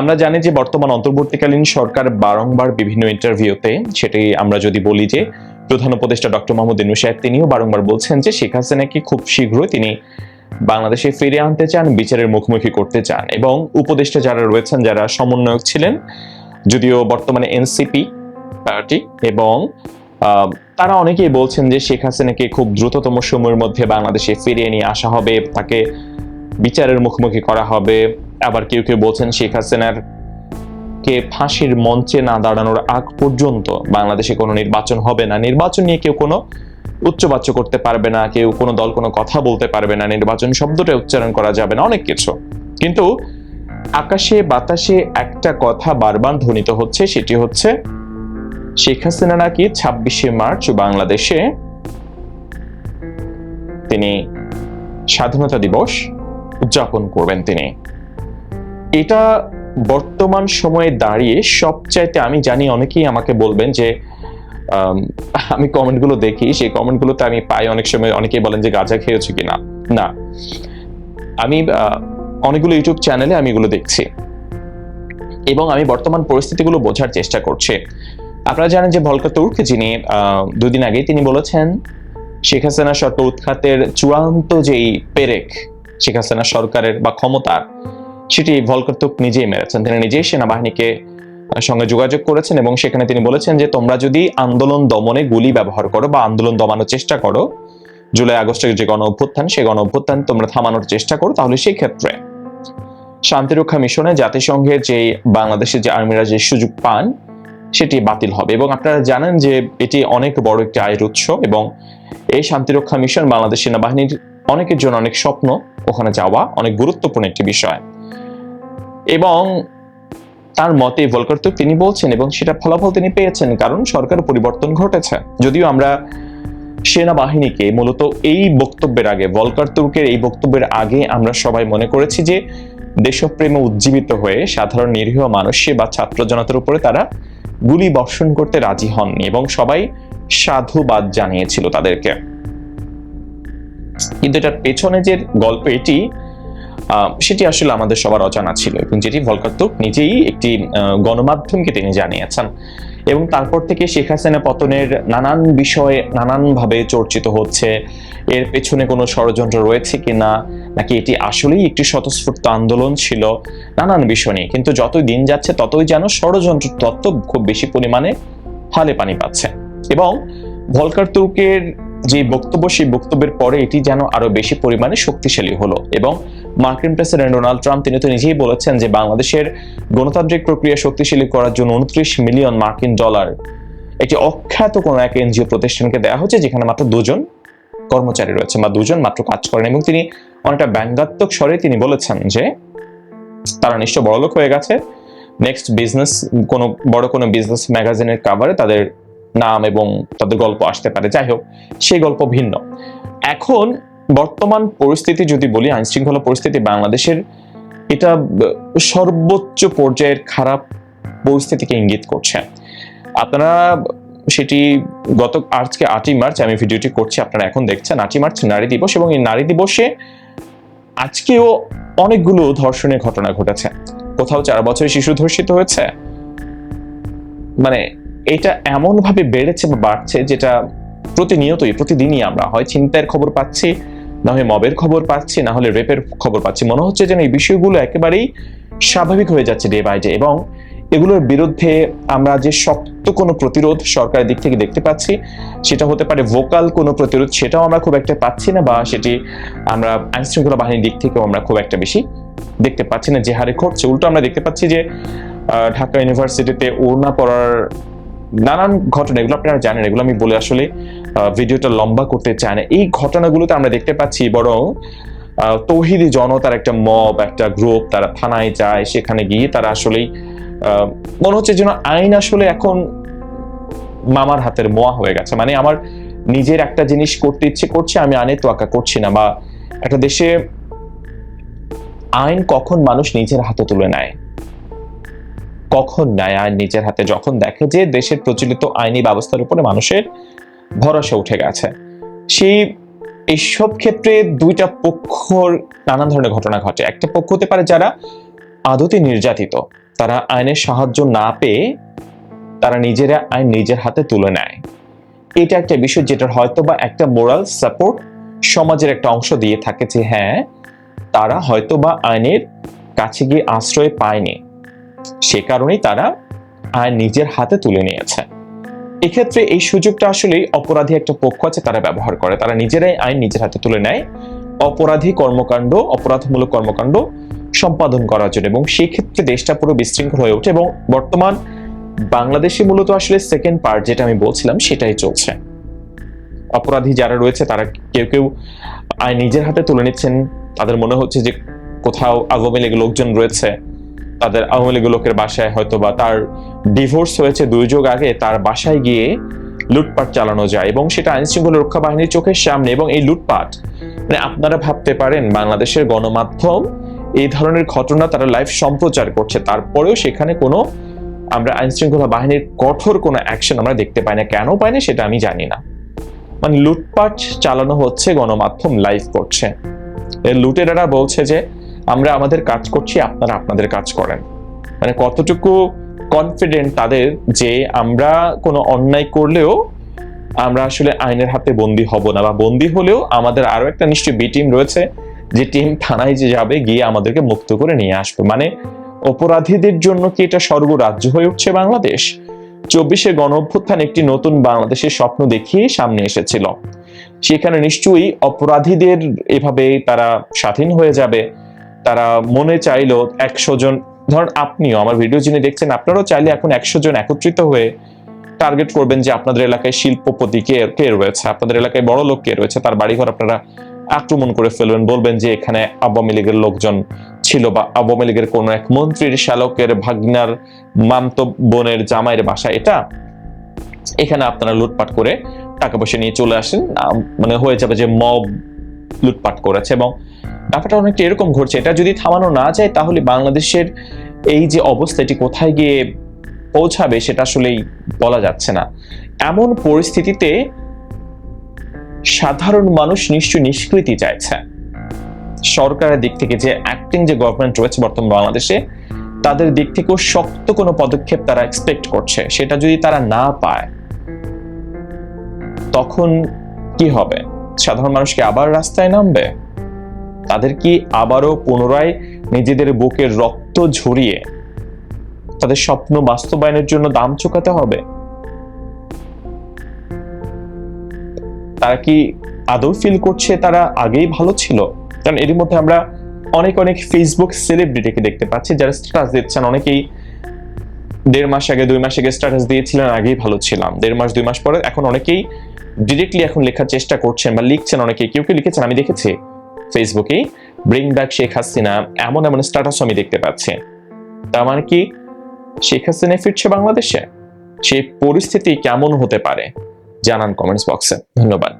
আমরা জানি যে বর্তমান অন্তর্বর্তীকালীন সরকার বারংবার বিভিন্ন ইন্টারভিউতে, সেটি আমরা যদি বলি যে প্রধান উপদেষ্টা ডক্টর মোহাম্মদ ইউনূস সাহেব তিনিও বারংবার বলছেন যে শেখ হাসিনাকে খুব শীঘ্রই তিনি বাংলাদেশে ফিরে আনতে চান, বিচারের মুখোমুখি করতে চান। এবং উপদেষ্টা যারা রয়েছেন, যারা সমন্বয়ক ছিলেন, যদিও বর্তমানে এনসিপি পার্টি, এবং তারা অনেকেই বলছেন যে শেখ হাসিনাকে খুব দ্রুততম সময়ের মধ্যে বাংলাদেশে ফিরিয়ে নিয়ে আসা হবে, তাকে বিচারের মুখোমুখি করা হবে। আবার কেউ কেউ বলছেন শেখ হাসিনার কে ফাঁসির মঞ্চে না দাঁড়ানোর আগ পর্যন্ত বাংলাদেশে কোনো নির্বাচন হবে না, নির্বাচন নিয়ে কেউ কোনো উচ্চবাচ্য করতে পারবে না, কেউ কোনো দল কোনো কথা বলতে পারবে না, নির্বাচন শব্দটা উচ্চারণ করা যাবে না, অনেক কিছু। কিন্তু আকাশে বাতাসে একটা কথা বারবার ধ্বনিত হচ্ছে, সেটি হচ্ছে শেখ হাসিনা নাকি 26শে মার্চ বাংলাদেশে তিনি স্বাধীনতা দিবস উদযাপন করবেন। তিনি এটা বর্তমান সময়ে দাঁড়িয়ে সবচাইতে, আমি জানি অনেকেই আমাকে বলবেন যে আমি কমেন্টগুলো দেখি, সেই কমেন্টগুলোতে আমি পাই অনেক সময় অনেকেই বলেন যে গাঁজা খেয়েছে কিনা। না, আমি অনেকগুলো ইউটিউব চ্যানেলে আমি এগুলো দেখছি এবং আমি বর্তমান পরিস্থিতিগুলো বোঝার চেষ্টা করছি। আপনারা জানেন যে ভলকার তুর্ক, যিনি দুদিন আগে তিনি বলেছেন শেখ হাসিনা সরকার উৎখাতের চূড়ান্ত যেই পেরেক শেখ হাসিনা সরকারের বা ক্ষমতার, সেটি ভলকার তুর্ক নিজেই মেরেছেন। তিনি নিজেই সেনাবাহিনীকে সঙ্গে যোগাযোগ করেছেন এবং সেখানে তিনি বলেছেন যে তোমরা যদি আন্দোলন দমনে গুলি ব্যবহার করো বা আন্দোলন দমানোর চেষ্টা করো, জুলাই আগস্টের যে গণ অভ্যুত্থান, সেই গণ অভ্যুত্থান তোমরা থামানোর চেষ্টা করো, তাহলে সেই ক্ষেত্রে শান্তিরক্ষা মিশনে জাতিসংঘের যে বাংলাদেশের যে আর্মিরা যে সুযোগ পান সেটি বাতিল হবে। এবং আপনারা জানেন যে এটি অনেক বড় একটি আয়ের উৎস এবং এই শান্তিরক্ষা মিশন বাংলাদেশ সেনাবাহিনীর অনেকের জন্য অনেক স্বপ্ন, ওখানে যাওয়া অনেক গুরুত্বপূর্ণ একটি বিষয়। এবং তার মতে ভলকার তুর্ক তিনি বলছেন, এবং সেটা ফলাফল তিনি পেয়েছেন, কারণ সরকার পরিবর্তন ঘটেছে। যদিও আমরা সেনাবাহিনীকে মূলত এই বক্তব্যের আগে, ভলকার তুর্কের এই বক্তব্যের আগে আমরা সবাই মনে করেছি যে দেশপ্রেমে উজ্জীবিত হয়ে সাধারণ নিরীহ মানুষ বা ছাত্র জনতার উপরে তারা গুলি বর্ষণ করতে রাজি হননি এবং সবাই সাধুবাদ জানিয়েছিল তাদেরকে। কিন্তু এটার পেছনে যে গল্প এটি সেটি আসলে আমাদের সবার অজানা ছিল এবং যেটি ভলকার তুর্ক নিজেই একটি গণমাধ্যমকে তিনি জানিয়েছেন। এবং তারপর থেকে শেখ হাসিনা পতনের নানান বিষয়ে নানানভাবে চর্চিত হচ্ছে, এর পেছনে কোনো ষড়যন্ত্র রয়েছে কিনা, নাকি এটি আসলেই একটি স্বতঃস্ফূর্ত আন্দোলন ছিল, নানান বিষয় নিয়ে। কিন্তু যতই দিন যাচ্ছে ততই যেন ষড়যন্ত্র তত্ত্ব খুব বেশি পরিমাণে ফালে পানি পাচ্ছে। এবং ভলকার তুর্কের যে বক্তব্য, সেই বক্তব্যের পরে এটি যেন আরো বেশি পরিমাণে শক্তিশালী হলো। এবং মার্কিন প্রেসিডেন্ট ডোনাল্ড ট্রাম্প তিনি তো নিজেই বলেছেন যে বাংলাদেশের গণতান্ত্রিক প্রক্রিয়া শক্তিশালী করার জন্য 29 মিলিয়ন মার্কিন ডলার একটি অখ্যাত কোনো এক এনজিও প্রতিষ্ঠানকে দেওয়া হচ্ছে, যেখানে মাত্র 2জন কর্মচারী রয়েছে বা 2জন মাত্র কাজ করেন। এবং তিনি অনেকটা ব্যঙ্গাত্মক স্বরে তিনি বলেছেন যে তারা নিশ্চয় বড়লোক হয়ে গেছে, নেক্সট বিজনেস বড় কোনো বিজনেস ম্যাগাজিনের কাভারে তাদের নাম এবং তাদের গল্প আসতে পারে। যাই হোক, সেই গল্প ভিন্ন। এখন বর্তমান পরিস্থিতি যদি বলি, আইন শৃঙ্খলা পরিস্থিতি বাংলাদেশের এটা সর্বোচ্চ পর্যায়ের খারাপ পরিস্থিতিকে ইঙ্গিত করছে। আপনারা সেটি আজকে 8ই মার্চ আমি ভিডিওটি করছি, আপনারা এখন দেখছেন 8ই মার্চ নারী দিবস, এবং এই নারী দিবসে আজকেও অনেকগুলো ধর্ষণের ঘটনা ঘটেছে। কোথাও 4 বছরের শিশু ধর্ষিত হয়েছে। মানে এটা এমন ভাবে বেড়েছে বা বাড়ছে যেটা প্রতিনিয়তই প্রতিদিনই আমরা হয় ছিনতাইয়ের খবর পাচ্ছি, না হয় মবের খবর পাচ্ছি, না হলে রেপের খবর পাচ্ছি। মনে হচ্ছে যেন এই বিষয়গুলো একেবারেই স্বাভাবিক হয়ে যাচ্ছে ডে বাই ডে। এবং এগুলোর বিরুদ্ধে আমরা যে শক্ত কোনো প্রতিরোধ সরকারের দিক থেকে দেখতে পাচ্ছি, সেটা হতে পারে ভোকাল কোনো প্রতিরোধ, সেটাও আমরা খুব একটা পাচ্ছি না, বা সেটি আমরা আইন শৃঙ্খলা বাহিনীর দিক থেকেও আমরা খুব একটা বেশি দেখতে পাচ্ছি না যে হারে ঘটছে। উল্টো আমরা দেখতে পাচ্ছি যে ঢাকা ইউনিভার্সিটিতে ওড়না পরার নানান ঘটনা, এগুলো আপনারা জানেন, এগুলো আমি বলে আসলে ভিডিওটা লম্বা করতে চাই না। এই ঘটনাগুলোতে আমরা দেখতে পাচ্ছি বরং তৌহিদি জনতার একটা মব, একটা গ্রুপ, তারা থানায় যায়, সেখানে গিয়ে তারা আসলেই মনে হচ্ছে যেন আইন আসলে এখন মামার হাতের মোয়া হয়ে গেছে। মানে আমার নিজের একটা জিনিস করতে ইচ্ছে করছে, আমি আইনের তোয়াক্কা করছি না। বা একটা দেশে আইন কখন মানুষ নিজের হাতে তুলে নেয়, কখন নেয় আইন নিজের হাতে? যখন দেখে যে দেশের প্রচলিত আইনি ব্যবস্থার উপরে মানুষের ভরসা উঠে গেছে। এইসব ক্ষেত্রে দুইটা পক্ষর নানান ধরনের ঘটনা ঘটে। একটা পক্ষ হতে পারে যারা আদতে নির্যাতিত, তারা আইনের সাহায্য না পেয়ে তারা নিজেরা আইন নিজের হাতে তুলে নেয়। এটা একটা বিষয় যেটার হয়তো বা একটা মোরাল সাপোর্ট সমাজের একটা অংশ দিয়ে থাকে যে হ্যাঁ, তারা হয়তো বা আইনের কাছে গিয়ে আশ্রয় পায়নি, সে কারণেই তারা আইন নিজের হাতে তুলে নিয়েছে। এক্ষেত্রে এই সুযোগটা আসলে অপরাধী একটা পক্ষ আছে তারা ব্যবহার করে, তারা নিজেরাই আইন নিজের হাতে তুলে নেয় অপরাধী কর্মকাণ্ড, অপরাধমূলক কর্মকাণ্ড সম্পাদন করার জন্য, এবং সেই ক্ষেত্রে দেশটা পুরো বিশৃঙ্খল হয়ে ওঠে। এবং বর্তমান বাংলাদেশে মূলত আসলে সেকেন্ড পার্ট যেটা আমি বলছিলাম সেটাই চলছে। অপরাধী যারা রয়েছে তারা কেউ কেউ আইন নিজের হাতে তুলে নিচ্ছেন, তাদের মনে হচ্ছে যে কোথাও আওয়ামী লীগের লোকজন রয়েছে, তাদের আওয়ামী লীগের লোকের বাসায় হয়তো বা তার ডিভোর্স হয়েছে 2 যুগ আগে, তার বাসায় গিয়ে লুটপাট চালানো যায় এবং সেটা আইন শৃঙ্খলা রক্ষা বাহিনীর চোখের সামনে। এবং এই লুটপাট মানে আপনারা ভাবতে পারেন বাংলাদেশের গণমাধ্যম এই ধরনের ঘটনা তারা লাইভ সম্প্রচার করছে, তারপরেও সেখানে কোনো আমরা আইন শৃঙ্খলা বাহিনীর কঠোর কোনো অ্যাকশন আমরা দেখতে পাই না। কেন পাই না সেটা আমি জানি না। মানে লুটপাট চালানো হচ্ছে, গণমাধ্যম লাইভ করছে, লুটেরারা বলছে যে আমরা আমাদের কাজ করছি, আপনারা আপনাদের কাজ করেন। মানে কতটুকু কনফিডেন্ট তাদের যে আমরা কোনো অন্যায় করলেও আমরা আসলে আইনের হাতে বন্দী হব না, বা বন্দী হলেও আমাদের আরো একটা নিশ্চয়ই বি টিম রয়েছে যে টিম থানায় যে যাবে গিয়ে আমাদেরকে মুক্ত করে নিয়ে আসবে। মানে অপরাধীদের জন্য কি এটা স্বর্গরাজ্য হয়ে উঠছে বাংলাদেশ? 24-এর গণ অভ্যুত্থান একটি নতুন বাংলাদেশের স্বপ্ন দেখিয়ে সামনে এসেছিল, সেখানে নিশ্চয়ই অপরাধীদের এভাবে তারা স্বাধীন হয়ে যাবে। তারা মনে চাইলো 100 জন, ধরেন আপনিও আমার ভিডিও যিনি দেখছেন, আপনারাও চাইলে এখন 100 জন একত্রিত হয়ে টার্গেট করবেন যে আপনাদের এলাকায় শিল্পপতি কে রয়েছে, আপনাদের এলাকায় বড় লোক কে রয়েছে, তার বাড়িঘর আপনারা আক্রমণ করে ফেলবেন, বলবেন যে এখানে আওয়ামী লীগের লোকজন ছিল, বা আওয়ামী লীগের কোন এক মন্ত্রীর শালকের ভাগনার মামতো বোনের জামাইয়ের বাসা এটা, এখানে আপনারা লুটপাট করে টাকা পয়সা নিয়ে চলে আসেন। মানে হয়ে যাবে যে মব লুটপাট করেছে। এবং ব্যাপারটা অনেকটা এরকম ঘটছে। এটা যদি থামানো না যায় তাহলে বাংলাদেশের এই যে অবস্থা এটি কোথায় গিয়ে পৌঁছাবে সেটা আসলেই বলা যাচ্ছে না। এমন পরিস্থিতিতে সাধারণ মানুষ নিশ্চয়ই নিষ্কৃতি চাইছে। সরকারের দিক থেকে যে অ্যাক্টিং যে গভর্নমেন্ট রয়েছে বর্তমান বাংলাদেশে, তাদের দিক থেকেও শক্ত কোনো পদক্ষেপ তারা এক্সপেক্ট করছে। সেটা যদি তারা না পায় তখন কি হবে? সাধারণ মানুষকে আবার রাস্তায় নামবে? তাদের কি আবারও পুনরায় নিজেদের বুকের রক্ত ঝরিয়ে তাদের স্বপ্ন বাস্তবায়নের জন্য দাম চুকাতে হবে? তারা কি আদৌ ফিল করছে তারা আগেই ভালো ছিল? কারণ এর মধ্যে আমরা অনেক ফেসবুক সেলিব্রিটিকে দেখতে পাচ্ছি যারা স্ট্যাটাস দিচ্ছেন, অনেকেই 1.5 মাস আগে 2 মাস আগে স্ট্যাটাস দিয়েছিলেন আগেই ভালো ছিলাম, 1.5 মাস 2 মাস পরে এখন অনেকেই ডিরেক্টলি এখন লেখার চেষ্টা করছেন বা লিখছেন। অনেকেই কেউ লিখেছেন, আমি দেখেছি ফেসবুকে, ব্রিং ব্যাক শেখ হাসিনা, এমন স্ট্যাটাস আমি দেখতে পাচ্ছি। তার মানে কি শেখ হাসিনা ফিরছে বাংলাদেশে? সেই পরিস্থিতি কেমন হতে পারে জানান কমেন্টস বক্সে। ধন্যবাদ।